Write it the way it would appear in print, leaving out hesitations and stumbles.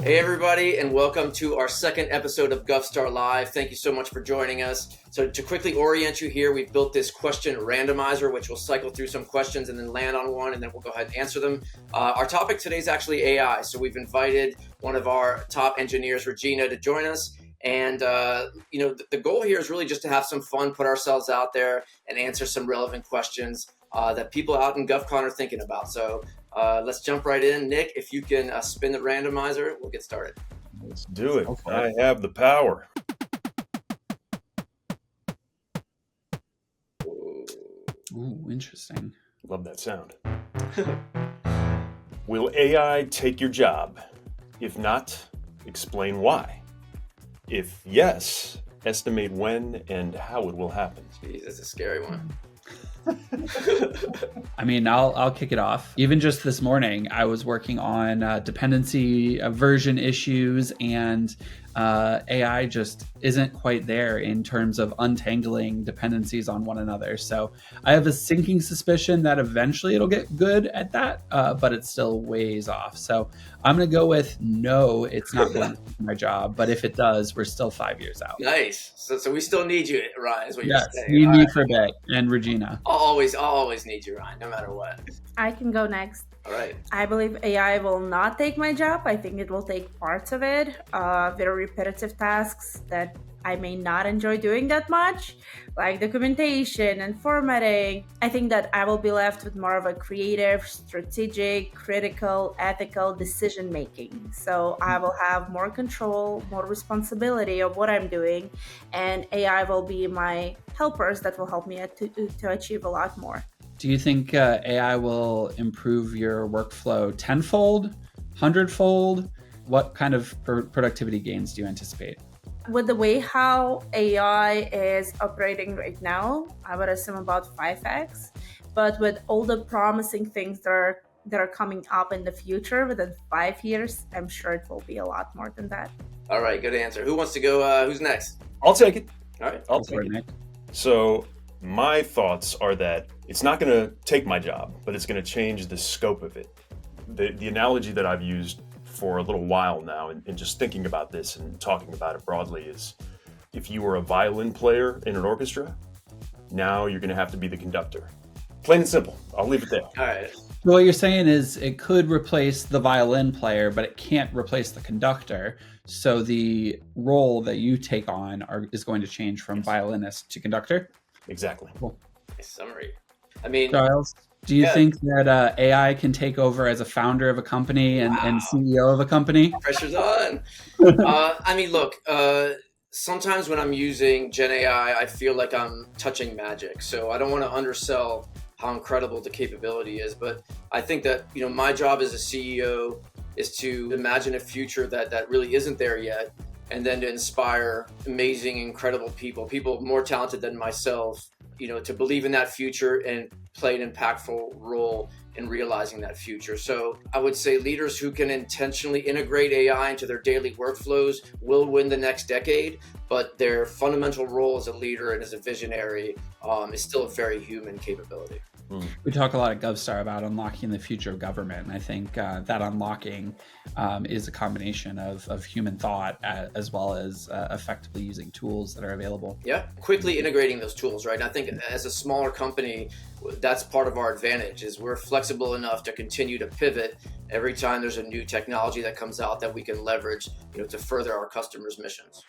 Hey everybody, and welcome to our second episode of GovStar Live. Thank you so much for joining us. So to quickly orient you here, we've built this question randomizer, which will cycle through some questions and then land on one, and then we'll go ahead and answer them. Our topic today is actually AI. So we've invited one of our top engineers, Regina, to join us. And, the goal here is really just to have some fun, put ourselves out there and answer some relevant questions that people out in GovCon are thinking about. So let's jump right in. Nick, if you can spin the randomizer, we'll get started. Let's do it. I have the power. Ooh, interesting. Love that sound. Will AI take your job? If not, explain why. If yes, estimate when and how it will happen. Jeez, that's a scary one. I mean, I'll kick it off. Even just this morning, I was working on dependency version issues, and AI just isn't quite there in terms of untangling dependencies on one another. So I have a sinking suspicion that eventually it'll get good at that, but it's still ways off. So I'm going to go with no, it's not going to take my job. But if it does, we're still 5 years out. Nice. So we still need you, Ryan, is what Yes, you're saying. you need Right. for a bit, and Regina. I'll always need you, Ryan, no matter what. I can go next. All right. I believe AI will not take my job. I think it will take parts of it, very repetitive tasks that I may not enjoy doing that much, like documentation and formatting. I think that I will be left with more of a creative, strategic, critical, ethical decision making. So I will have more control, more responsibility of what I'm doing, and AI will be my helpers that will help me to achieve a lot more. Do you think AI will improve your workflow tenfold, hundredfold? What kind of productivity gains do you anticipate? With the way how AI is operating right now, I would assume about 5x. But with all the promising things that are coming up in the future within 5 years, I'm sure it will be a lot more than that. All right, good answer. Who wants to go? Who's next? I'll take it. All right. I'll take it. So my thoughts are that it's not going to take my job, but it's going to change the scope of it. The analogy that I've used for a little while now, and just thinking about this and talking about it broadly, is if you were a violin player in an orchestra, now you're going to have to be the conductor. Plain and simple. I'll leave it there. All right. So what you're saying is it could replace the violin player, but it can't replace the conductor. So the role that you take on is going to change from violinist to conductor? Exactly. Cool. Nice summary. I mean, Charles, do you think that AI can take over as a founder of a company and CEO of a company? pressure's on. Look, sometimes when I'm using Gen AI, I feel like I'm touching magic. So I don't want to undersell how incredible the capability is. But I think that, my job as a CEO is to imagine a future that really isn't there yet, and then to inspire amazing, incredible people more talented than myself, to believe in that future and play an impactful role in realizing that future. So I would say leaders who can intentionally integrate AI into their daily workflows will win the next decade, but their fundamental role as a leader and as a visionary is still a very human capability. We talk a lot at GovStar about unlocking the future of government, and I think that unlocking is a combination of human thought as well as effectively using tools that are available. Yeah, quickly integrating those tools, right? And I think as a smaller company, that's part of our advantage, is we're flexible enough to continue to pivot every time there's a new technology that comes out that we can leverage, to further our customers' missions.